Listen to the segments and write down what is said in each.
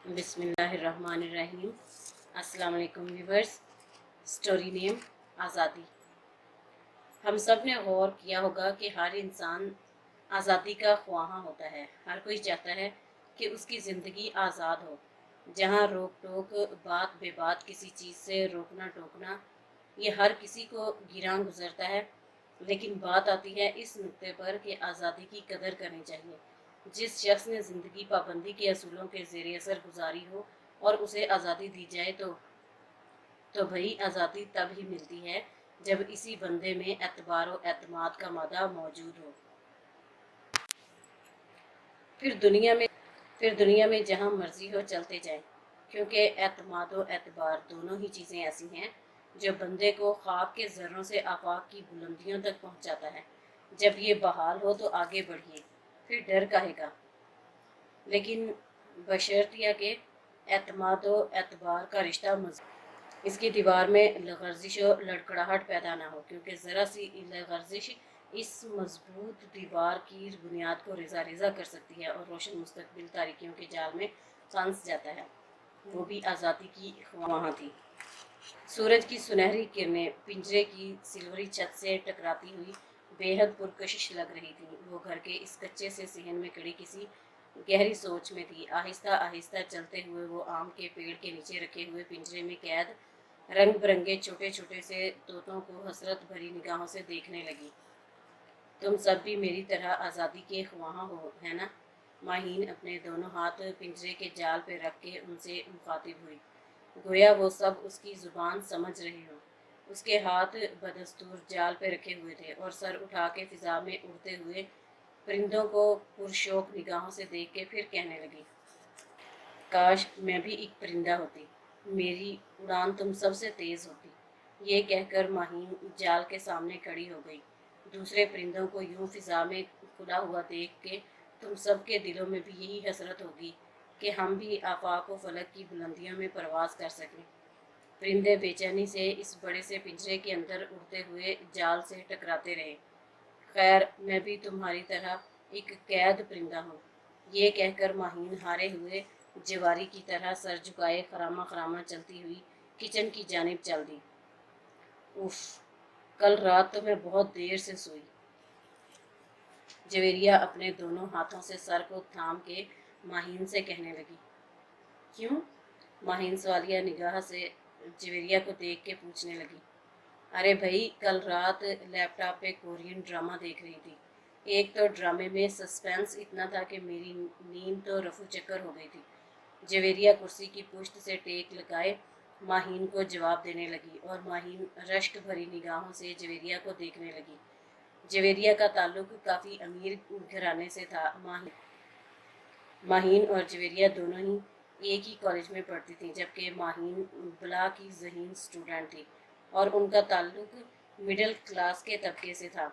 بسم اللہ الرحمن الرحیم۔ السلام علیکم ویورز۔ سٹوری نیم آزادی۔ ہم سب نے غور کیا ہوگا کہ ہر انسان آزادی کا خواہاں ہوتا ہے۔ ہر کوئی چاہتا ہے کہ اس کی زندگی آزاد ہو، جہاں روک ٹوک، بات بے بات کسی چیز سے روکنا ٹوکنا، یہ ہر کسی کو گراں گزرتا ہے۔ لیکن بات آتی ہے اس نقطے پر کہ آزادی کی قدر کرنی چاہیے۔ جس شخص نے زندگی پابندی کے اصولوں کے زیر اثر گزاری ہو اور اسے آزادی دی جائے تو بھئی آزادی تب ہی ملتی ہے جب اسی بندے میں اعتبار و اعتماد کا مادہ موجود ہو۔ پھر دنیا میں جہاں مرضی ہو چلتے جائیں، کیونکہ اعتماد و اعتبار دونوں ہی چیزیں ایسی ہیں جو بندے کو خاک کے ذروں سے آفاق کی بلندیوں تک پہنچاتا ہے۔ جب یہ بحال ہو تو آگے بڑھیے، پھر ڈر کاہے کا۔ لیکن بشرطیہ کہ اعتماد و اعتبار کا رشتہ مضبوط، اس کی دیوار میں لغزش و لڑکھڑاہٹ پیدا نہ ہو، کیونکہ ذرا سی لغزش اس مضبوط دیوار کی بنیاد کو ریزہ ریزہ کر سکتی ہے اور روشن مستقبل تاریکیوں کے جال میں پھنس جاتا ہے۔ وہ بھی آزادی کی خواہاں تھی۔ سورج کی سنہری کرنیں پنجرے کی سلوری چھت سے ٹکراتی ہوئی بے حد پرکشش لگ رہی تھی۔ وہ گھر کے اس کچے سے صحن میں کھڑی کسی گہری سوچ میں تھی۔ آہستہ آہستہ چلتے ہوئے وہ آم کے پیڑ کے نیچے رکھے ہوئے پنجرے میں قید رنگ برنگے چھوٹے چھوٹے سے طوطوں کو حسرت بھری نگاہوں سے دیکھنے لگی۔ تم سب بھی میری طرح آزادی کے خواہاں ہو، ہے نا؟ ماہین اپنے دونوں ہاتھ پنجرے کے جال پہ رکھ کے ان سے مخاطب ہوئی، گویا وہ سب اس کی زبان سمجھ رہے ہوں۔ اس کے ہاتھ بدستور جال پہ رکھے ہوئے تھے اور سر اٹھا کے فضا میں اڑتے ہوئے پرندوں کو پرشوق نگاہوں سے دیکھ کے پھر کہنے لگی، کاش میں بھی ایک پرندہ ہوتی، میری اڑان تم سب سے تیز ہوتی۔ یہ کہہ کر ماہین جال کے سامنے کھڑی ہو گئی۔ دوسرے پرندوں کو یوں فضا میں کھلا ہوا دیکھ کے تم سب کے دلوں میں بھی یہی حسرت ہوگی کہ ہم بھی آفاق و فلک کی بلندیوں میں پرواز کر سکیں۔ پرندے بے چینی سے اس بڑے سے پنجرے کے اندر اڑتے ہوئے جال سے ٹکراتے رہے۔ خیر، میں بھی تمہاری طرح ایک قید پرندہ ہوں۔ یہ کہہ کر ماہین ہارے ہوئے جواری کی طرح سر جھکائے خرامہ خرامہ چلتی ہوئی کچن کی جانب چل دی۔ اف، کل رات تو میں بہت دیر سے سوئی۔ جویریہ اپنے دونوں ہاتھوں سے سر کو تھام کے ماہین سے کہنے لگی۔ کیوں؟ ماہین سوالیہ نگاہ سے جویریہ کو دیکھ کے پوچھنے لگی۔ ارے بھائی، کل رات لیپ ٹاپ پہ کورین ڈرامہ دیکھ رہی تھی۔ ایک تو ڈرامے میں سسپینس اتنا تھا کہ میری نیند تو رفو چکر ہو گئی تھی۔ جویریہ کرسی کی پشت سے ٹیک لگائے ماہین کو جواب دینے لگی اور ماہین رشک بھری نگاہوں سے جویریہ کو دیکھنے لگی۔ جویریہ کا تعلق کافی امیر گھرانے سے تھا۔ ماہین اور جویریہ دونوں ہی ایک ہی کالج میں پڑھتی تھیں، جبکہ ماہین بلا کی ذہین سٹوڈنٹ تھی اور ان کا تعلق مڈل کلاس کے طبقے سے تھا۔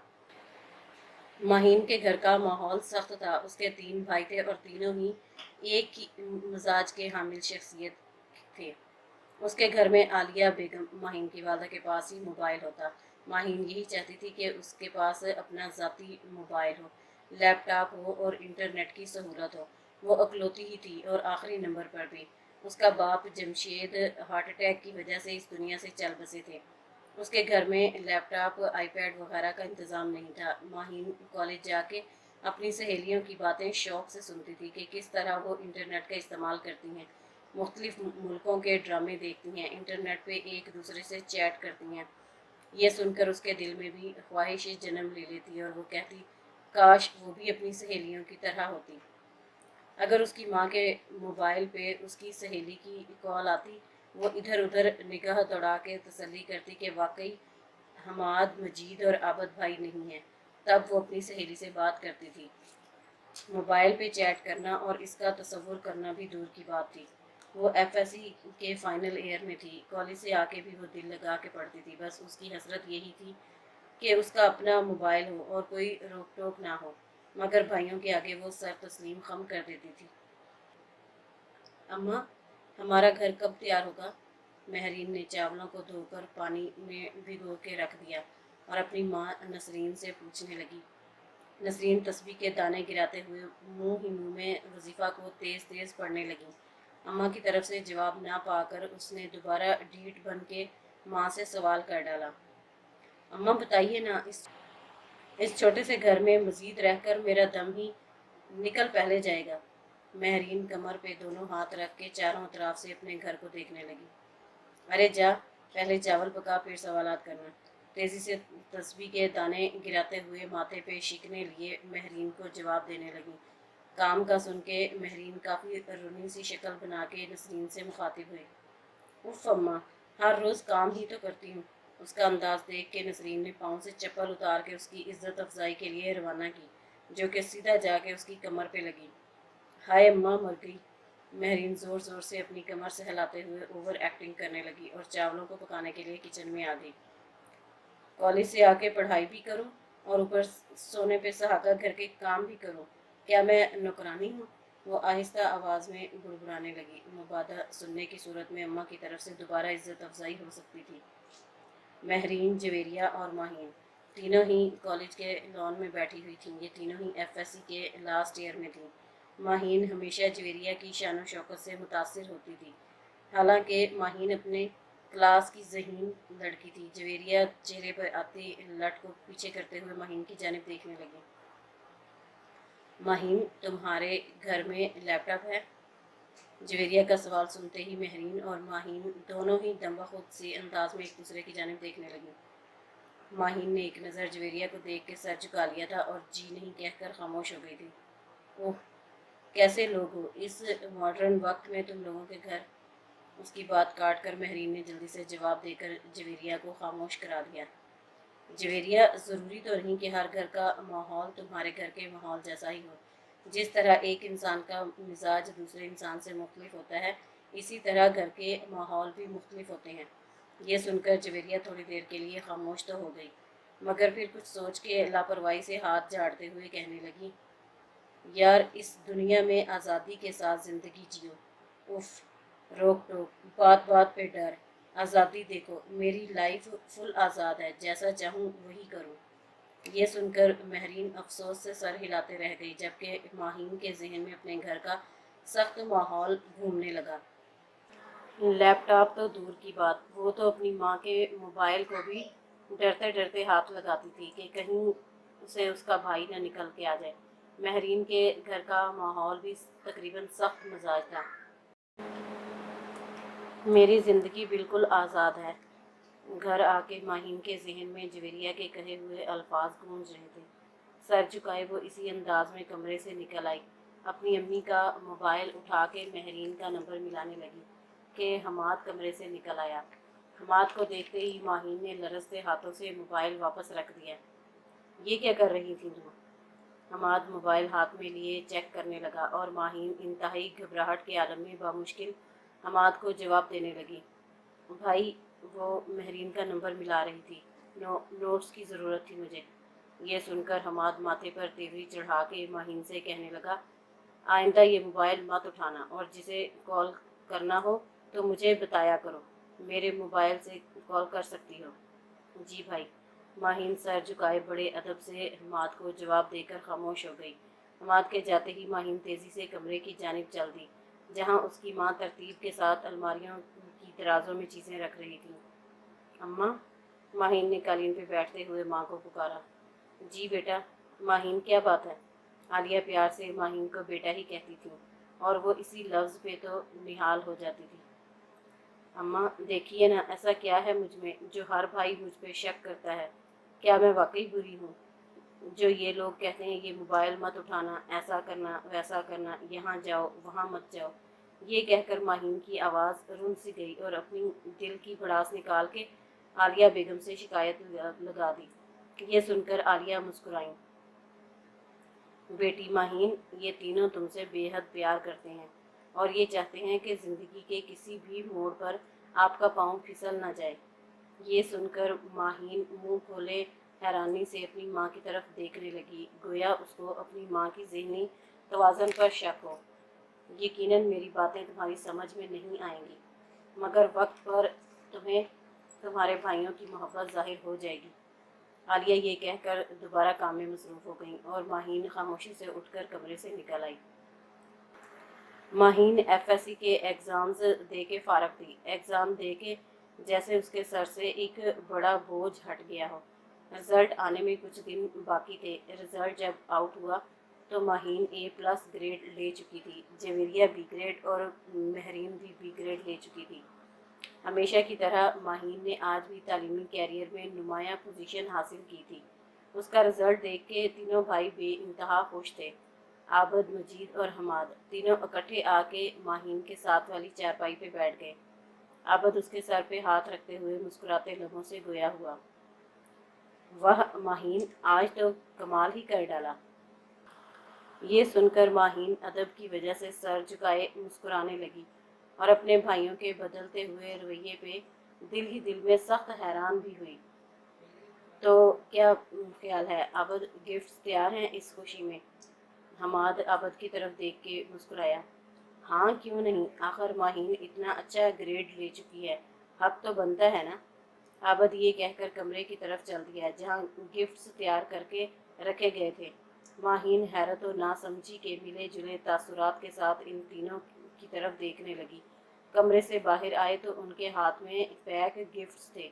ماہین کے گھر کا ماحول سخت تھا۔ اس کے 3 بھائی تھے اور تینوں ہی ایک ہی مزاج کے حامل شخصیت تھے۔ اس کے گھر میں عالیہ بیگم، ماہین کی والدہ، کے پاس ہی موبائل ہوتا۔ ماہین یہی چاہتی تھی کہ اس کے پاس اپنا ذاتی موبائل ہو، لیپ ٹاپ ہو اور انٹرنیٹ کی سہولت ہو۔ وہ اکلوتی ہی تھی اور آخری نمبر پر بھی۔ اس کا باپ جمشید ہارٹ اٹیک کی وجہ سے اس دنیا سے چل بسے تھے۔ اس کے گھر میں لیپ ٹاپ، آئی پیڈ وغیرہ کا انتظام نہیں تھا۔ ماہین کالج جا کے اپنی سہیلیوں کی باتیں شوق سے سنتی تھی کہ کس طرح وہ انٹرنیٹ کا استعمال کرتی ہیں، مختلف ملکوں کے ڈرامے دیکھتی ہیں، انٹرنیٹ پہ ایک دوسرے سے چیٹ کرتی ہیں۔ یہ سن کر اس کے دل میں بھی خواہش جنم لے لیتی اور وہ کہتی، کاش وہ بھی اپنی سہیلیوں کی طرح ہوتی۔ اگر اس کی ماں کے موبائل پہ اس کی سہیلی کی کال آتی، وہ ادھر ادھر نگاہ دوڑا کے تسلی کرتی کہ واقعی حماد، مجید اور عابد بھائی نہیں ہیں، تب وہ اپنی سہیلی سے بات کرتی تھی۔ موبائل پہ چیٹ کرنا اور اس کا تصور کرنا بھی دور کی بات تھی۔ وہ ایف ایس سی کے فائنل ایئر میں تھی۔ کالج سے آ کے بھی وہ دل لگا کے پڑھتی تھی۔ بس اس کی حسرت یہی تھی کہ اس کا اپنا موبائل ہو اور کوئی روک ٹوک نہ ہو، مگر بھائیوں کے آگے وہ سر تسلیم خم کر دیتی تھی۔ اماں، ہمارا گھر کب تیار ہوگا؟ مہرین نے چاولوں کو دھو کر پانی میں بھگو کے رکھ دیا اور اپنی ماں نسرین سے پوچھنے لگی۔ نسرین تسبیح کے دانے گراتے ہوئے منہ ہی منہ میں وظیفہ کو تیز تیز پڑھنے لگی۔ अम्मा की तरफ से जवाब ना पाकर उसने दोबारा ढीठ बन के माँ से सवाल कर डाला, अम्मा बताइए ना, इस छोटे से घर में मजीद रहकर मेरा दम ही निकल पहले जाएगा। महरीन कमर पे दोनों हाथ रख के चारों तरफ से अपने घर को देखने लगी। अरे जा, पहले चावल पका फिर सवालात करना। तेजी से तस्बीह के दाने गिराते हुए माथे पे शिकने लिए महरीन को जवाब देने लगी। काम का सुन के महरीन काफ़ी रुनी सी शक्ल बना के नसरीन से मुखातिब हुई। उफ अम्मा, हर रोज़ काम ही तो करती हूँ। उसका अंदाज देख के नसरीन ने पाँव से चप्पल उतार के उसकी इज्जत अफजाई के लिए रवाना की, जो कि सीधा जाके उसकी कमर पे लगी। हाय अम्मा, मर गई। महरीन ज़ोर ज़ोर से अपनी कमर सहलाते हुए ओवर एक्टिंग करने लगी और चावलों को पकाने के लिए किचन में आ गई। कॉलेज से आके पढ़ाई भी करो और ऊपर सोने पे सहागा घर के काम भी करो। क्या मैं नौकरानी हूँ? वो आहिस्ता आवाज़ में बुड़बुड़ाने लगी। मुबादा सुनने की सूरत में अम्मा की तरफ से दोबारा इज्जत अफजाई हो सकती थी। महरीन, जवेरिया और माहीन तीनों ही कॉलेज के लॉन में बैठी हुई थीं। ये तीनों ही एफएससी के लास्ट ईयर में थीं। माहीन हमेशा जवेरिया की शान शौकत से मुतासिर होती थी। हालांकि माहीन अपने क्लास की ज़हीन लड़की थी। जवेरिया चेहरे पर आती लट को पीछे करते हुए माहीन की जानिब देखने लगी। माहीन, तुम्हारे घर में लैपटॉप है? जवेरिया का सवाल सुनते ही महरीन और माहीन दोनों ही दम्बखुद से अंदाज में एक दूसरे की जानिब देखने लगी। माहीन ने एक नज़र जवेरिया को देख के सर झुका लिया था और जी नहीं कहकर खामोश हो गई थी। ओह, कैसे लोग हो इस मॉडर्न वक्त में तुम लोगों के घर। उसकी बात काट कर महरीन ने जल्दी से जवाब देकर जवेरिया को खामोश करा दिया। जवेरिया, ज़रूरी तो नहीं कि हर घर का माहौल तुम्हारे घर के माहौल जैसा ही हो। जिस तरह एक इंसान का मिजाज दूसरे इंसान से मुख्तलिफ होता है, इसी तरह घर के माहौल भी मुख्तलिफ होते हैं। ये सुनकर जवेरिया थोड़ी देर के लिए खामोश तो हो गई, मगर फिर कुछ सोच के लापरवाही से हाथ झाड़ते हुए कहने लगी, यार, इस दुनिया में आज़ादी के साथ ज़िंदगी जियो। उफ, रोक टोक, बात बात पे डर। आज़ादी देखो, मेरी लाइफ फुल आज़ाद है, जैसा चाहूँ वही करूँ। ये सुनकर महरीन अफसोस से सर हिलाते रह गई, जबकि माहीन के जहन में अपने घर का सख्त माहौल घूमने लगा। लैपटॉप तो दूर की बात, वो तो अपनी माँ के मोबाइल को भी डरते डरते हाथ लगाती थी कि कहीं उसे उसका भाई न निकल के आ जाए। महरीन के घर का माहौल भी तकरीबन सख्त मिजाज था। मेरी ज़िंदगी बिल्कुल आज़ाद है। घर आके माहीन के जहन में जवेरिया के कहे हुए अल्फाज गूंज रहे थे। सर झुकाए वो इसी अंदाज में कमरे से निकल आई। अपनी अम्मी का मोबाइल उठा के महरीन का नंबर मिलाने लगी कि हमाद कमरे से निकल आया। हमाद को देखते ही माहीन ने लरसते हाथों से मोबाइल वापस रख दिया। ये क्या कर रही थी तुम? हमाद मोबाइल हाथ में लिए चेक करने लगा और माहीन इंतहाई घबराहट के आलम में बामुश्किल हमाद को जवाब देने लगी। भाई, वो महरीन का नंबर मिला रही थी। नोट्स की ज़रूरत थी मुझे। ये सुनकर हमाद माथे पर तेवरी चढ़ा के माहीन से कहने लगा, आइंदा ये मोबाइल मत उठाना और जिसे कॉल करना हो तो मुझे बताया करो। मेरे मोबाइल से कॉल कर सकती हो। जी भाई। माहीन सर झुकाए बड़े अदब से हमाद को जवाब देकर खामोश हो गई। हमाद के जाते ही माहीन तेज़ी से कमरे की जानिब चल दी, जहाँ उसकी माँ तरतीब के साथ अलमारियों की दराजों में चीज़ें रख रही थी। अम्मा, माहीन ने कालीन पे बैठते हुए माँ को पुकारा। जी बेटा। माहीन, क्या बात है? आलिया प्यार से माहीन को बेटा ही कहती थी और वो इसी लफ्ज़ पे तो निहाल हो जाती थी। अम्मा देखिए ना, ऐसा क्या है मुझ में जो हर भाई मुझ पे शक करता है? क्या मैं वाकई बुरी हूँ? जो ये लोग कहते हैं ये मोबाइल मत उठाना, ऐसा करना, वैसा करना, यहाँ जाओ, वहाँ मत जाओ। ये कहकर माहीन की आवाज़ रुन सी गई और अपनी दिल की भड़ास निकाल के आलिया बेगम से शिकायत लगा दी। ये सुनकर आलिया मुस्कुराई। बेटी माहीन, ये तीनों तुमसे बेहद प्यार करते हैं और ये चाहते हैं कि ज़िंदगी के किसी भी मोड़ पर आपका पाँव फिसल ना जाए। ये सुनकर माहीन मुंह खोले हैरानी से अपनी माँ की तरफ देखने लगी, गोया उसको अपनी माँ की ज़हनी तवाज़न पर शक हो। यकीनन मेरी बातें तुम्हारी समझ में नहीं आएंगी, मगर वक्त पर तुम्हें तुम्हारे भाइयों की मोहब्बत ज़ाहिर हो जाएगी। आलिया ये कहकर दोबारा काम में मसरूफ़ हो गई और माहीन खामोशी से उठकर कमरे से निकल आई। माहीन एफएससी के एग्ज़ाम्स दे के फ़ारग थी। एग्ज़ाम दे के जैसे उसके सर से एक बड़ा बोझ हट गया हो। रिज़ल्ट आने में कुछ दिन बाकी थे। रिज़ल्ट जब आउट हुआ तो माहीन A+ ग्रेड ले चुकी थी। जवेरिया B ग्रेड और महरीन भी B ग्रेड ले चुकी थी। हमेशा की तरह माहीन ने आज भी तालीमी कैरियर में नुमायाँ पोजीशन हासिल की थी। उसका रिज़ल्ट देख के तीनों भाई बेइंतहा खुश थे। आबद, मजीद और हमाद तीनों इकट्ठे आके माहीन के साथ वाली चारपाई पे बैठ गए। आबद उसके सर पे हाथ रखते हुए मुस्कुराते लबों से गोया हुआ, वह माहीन, आज तो कमाल ही कर डाला। ये सुनकर माहीन अदब की वजह से सर झुकाए मुस्कुराने लगी और अपने भाइयों के बदलते हुए रवैये पे दिल ही दिल में सख्त हैरान भी हुई। तो क्या ख्याल है, आबद गिफ्ट्स तैयार हैं इस खुशी में? हमाद आबद की तरफ देख के मुस्कुराया। हाँ, क्यों नहीं, आखिर माहीन इतना अच्छा ग्रेड ले चुकी है, हक तो बनता है ना। आबद ये कहकर कमरे की तरफ चल दिया जहाँ गिफ्ट्स तैयार करके रखे गए थे। माहीन हैरत और नासमझी के मिले जुले तासुरात के साथ इन तीनों की तरफ देखने लगी। कमरे से बाहर आए तो उनके हाथ में पैक गिफ्ट्स थे।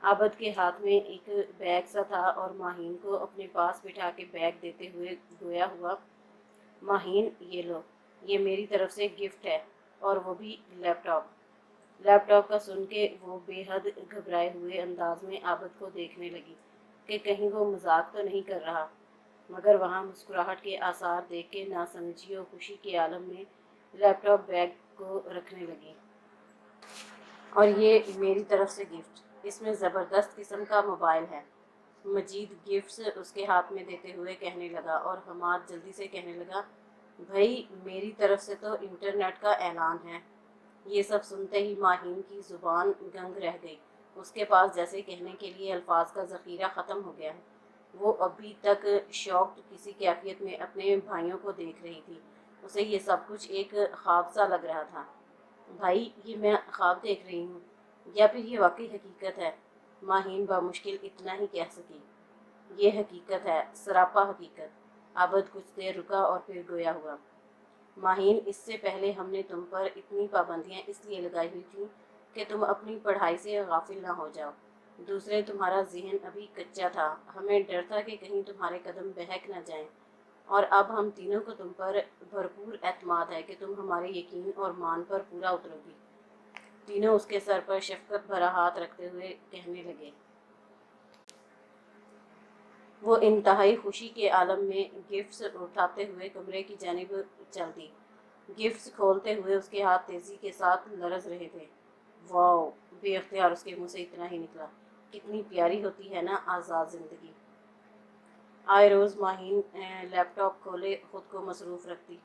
आबद के हाथ में एक बैग सा था और माहीन को अपने पास बिठा के बैग देते हुए गोया हुआ, माहीन ये लो, ये मेरी तरफ से गिफ्ट है, और वो भी लैपटॉप। लैपटॉप का सुन के वो बेहद घबराए हुए अंदाज में आबद को देखने लगी कि कहीं वो मजाक तो नहीं कर रहा, मगर वहाँ मुस्कुराहट के आसार देख के नासमझी और खुशी के आलम में लैपटॉप बैग को रखने लगी। और ये मेरी तरफ से गिफ्ट, इसमें ज़बरदस्त किस्म का मोबाइल है। मजीद गिफ्ट्स उसके हाथ में देते हुए कहने लगा और हमाद जल्दी से कहने लगा, भाई मेरी तरफ से तो इंटरनेट का ऐलान है। ये सब सुनते ही माहीन की ज़ुबान गंग रह गई। उसके पास जैसे कहने के लिए अल्फाज का ज़ख़ीरा ख़त्म हो गया है। वो अभी तक शॉक्ड किसी कैफियत में अपने भाइयों को देख रही थी। उसे ये सब कुछ एक ख्वाब सा लग रहा था। भाई, ये मैं ख्वाब देख रही हूँ या फिर ये वाकई हकीकत है? माहीन बामुश्किल इतना ही कह सकी। ये हकीकत है, सरापा हकीकत। आबद कुछ देर रुका और फिर गोया हुआ, माहीन, इससे पहले हमने तुम पर इतनी पाबंदियां इसलिए लगाई हुई थी कि तुम अपनी पढ़ाई से गाफिल ना हो जाओ। दूसरे, तुम्हारा जहन अभी कच्चा था, हमें डर था कि कहीं तुम्हारे कदम बहक ना जाएं। और अब हम तीनों को तुम पर भरपूर एतमाद है कि तुम हमारे यकीन और मान पर पूरा उतरोगी। तीनों उसके सर पर शफकत भरा हाथ रखते हुए कहने लगे। वो इंतहाई खुशी के आलम में गिफ्ट्स उठाते हुए कमरे की जानिब चल दी। गिफ्ट्स खोलते हुए उसके हाथ तेजी के साथ लरज रहे थे। वाओ, बेअख्तियार उसके मुंह से इतना ही निकला, कितनी प्यारी होती है ना आज़ाद ज़िंदगी। आए रोज़ माहीन लैपटॉप खोले खुद को मसरूफ़ रखती।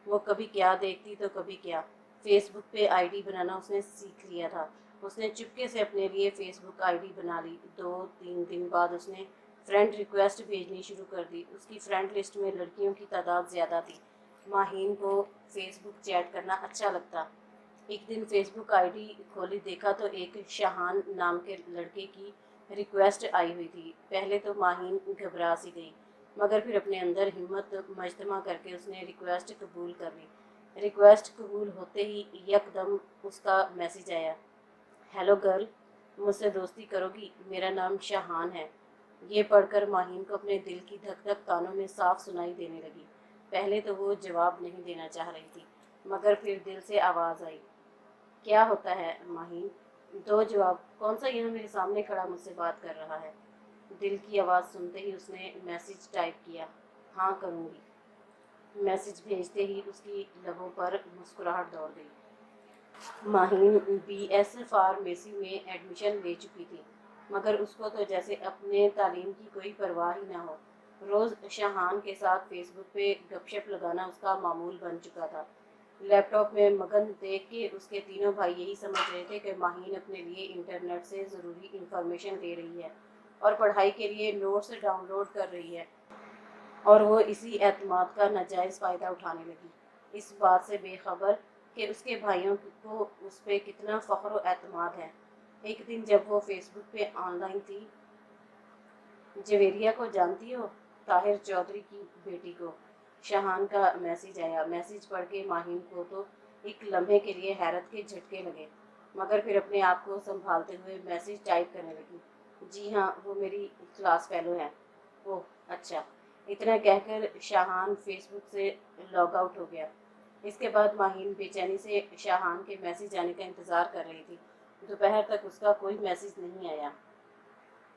वो कभी क्या देखती तो कभी क्या। फेसबुक पे आईडी बनाना उसने सीख लिया था। उसने चुपके से अपने लिए फेसबुक आईडी बना ली। 2-3 दिन बाद उसने फ्रेंड रिक्वेस्ट भेजनी शुरू कर दी। उसकी फ्रेंड लिस्ट में लड़कियों की तादाद ज़्यादा थी। माहीन को फेसबुक चैट करना अच्छा लगता। एक दिन फेसबुक आईडी खोली, देखा तो एक शाहान नाम के लड़के की रिक्वेस्ट आई हुई थी। पहले तो माहीन घबरा सी गई, मगर फिर अपने अंदर हिम्मत मजतमा करके उसने रिक्वेस्ट कबूल कर ली। रिक्वेस्ट कबूल होते ही यकदम उसका मैसेज आया, हेलो गर्ल, मुझसे दोस्ती करोगी? मेरा नाम शाहान है। ये पढ़कर माहीन को अपने दिल की धक धक कानों में साफ सुनाई देने लगी। पहले तो वो जवाब नहीं देना चाह रही थी, मगर फिर दिल से आवाज़ आई, क्या होता है माहीन? दो जवाब, कौन सा यहाँ मेरे सामने खड़ा मुझसे बात कर रहा है? दिल की आवाज़ सुनते ही उसने मैसेज टाइप किया, हाँ करूँगी। मैसेज भेजते ही उसकी लबों पर मुस्कुराहट दौड़ गई। माहीन BS फार्मेसी में एडमिशन ले चुकी थी, मगर उसको तो जैसे अपने तालीम की कोई परवाह ही ना हो। रोज़ शाहान के साथ फेसबुक पे गपशप लगाना उसका मामूल बन चुका था। लैपटॉप में मगन देख के उसके तीनों भाई यही समझ रहे थे कि माहीन अपने लिए इंटरनेट से ज़रूरी इंफॉर्मेशन ले रही है और पढ़ाई के लिए नोट्स डाउनलोड कर रही है, और वो इसी एतमाद का नाजायज़ फ़ायदा उठाने लगी, इस बात से बेखबर कि उसके भाइयों को उस पर कितना फ़ख्र व एतमाद है। एक दिन जब वो फेसबुक पे ऑनलाइन थी, जवेरिया को जानती हो, ताहिर चौधरी की बेटी को, शाहान का मैसेज आया। मैसेज पढ़ के माहीन को तो एक लम्हे के लिए हैरत के झटके लगे, मगर फिर अपने आप को संभालते हुए मैसेज टाइप करने लगी। जी हाँ, वो मेरी क्लास फेलो हैं। ओह अच्छा। इतना कहकर शाहान फेसबुक से लॉग आउट हो गया। इसके बाद माहीन बेचैनी से शाहान के मैसेज आने का इंतज़ार कर रही थी। दोपहर तक उसका कोई मैसेज नहीं आया।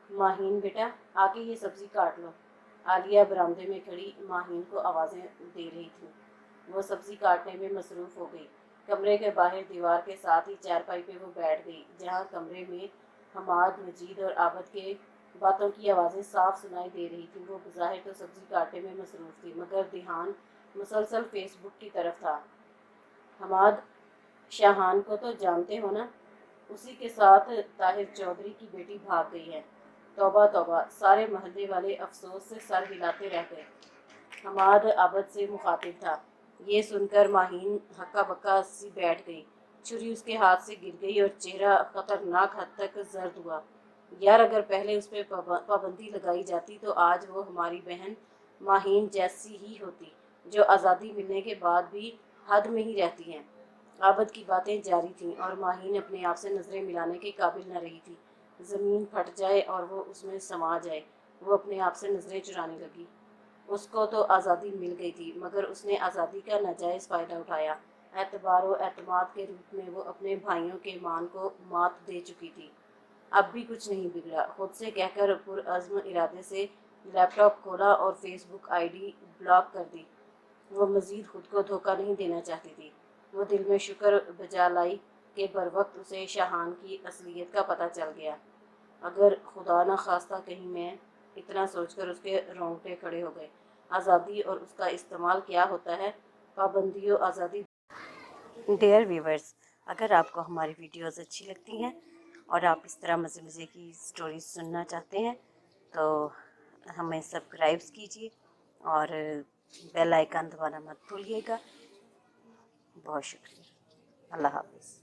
माहीन बेटा, आके ये सब्ज़ी काट लो। आलिया बरामदे में खड़ी माहीन को आवाज़ें दे रही थी। वो सब्ज़ी काटने में मसरूफ़ हो गई। कमरे के बाहर दीवार के साथ ही चारपाई पे वो बैठ गई, जहाँ कमरे में हमाद, मजीद और आबद के बातों की आवाज़ें साफ सुनाई दे रही थी। वो बज़ाहिर तो सब्ज़ी काटने में मसरूफ़ थी, मगर ध्यान मुसलसल फेसबुक की तरफ था। हमाद, शाहान को तो जानते हो ना? उसी के साथ ताहिर चौधरी की बेटी भाग गई है। तौबा तौबा, सारे मोहल्ले वाले अफसोस से सर हिलाते रह गए। हमाद आबद से मुखातिब था। ये सुनकर माहीन हक्का बक्का सी बैठ गई। छुरी उसके हाथ से गिर गई और चेहरा खतरनाक हद तक जर्द हुआ। यार, अगर पहले उस पर पाबंदी लगाई जाती तो आज वो हमारी बहन माहीन जैसी ही होती, जो आज़ादी मिलने के बाद भी हद में ही रहती हैं। आबद की बातें जारी थीं और माहीन अपने आप से नज़रें मिलाने के काबिल न रही थी। ज़मीन फट जाए और वो उसमें समा जाए। वो अपने आप से नज़रें चुराने लगी। उसको तो आज़ादी मिल गई थी, मगर उसने आज़ादी का नाजायज़ फ़ायदा उठाया। एतबार व एतमाद के रूप में वो अपने भाइयों के मान को मात दे चुकी थी। अब भी कुछ नहीं बिगड़ा। खुद से कहकर पुरअज़्म इरादे से लैपटॉप खोला और फेसबुक आईडी ब्लॉक कर दी। वो मज़ीद खुद को धोखा नहीं देना चाहती थी। वो दिल में शुक्र बजा लाई कि बर वक्त उसे शाहान की असलियत का पता चल गया। अगर खुदा न खास्ता कहीं मैं, इतना सोचकर उसके रोंगटे खड़े हो गए। आज़ादी और उसका इस्तेमाल क्या होता है? पाबंदी और आज़ादी। डियर व्यूवर्स, अगर आपको हमारी वीडियोस अच्छी लगती हैं और आप इस तरह मज़े मज़े की स्टोरीज सुनना चाहते हैं तो हमें सब्सक्राइब कीजिए और बेल आइकन दबाना मत भूलिएगा। बहुत शुक्रिया। अल्लाह हाफ़िज़।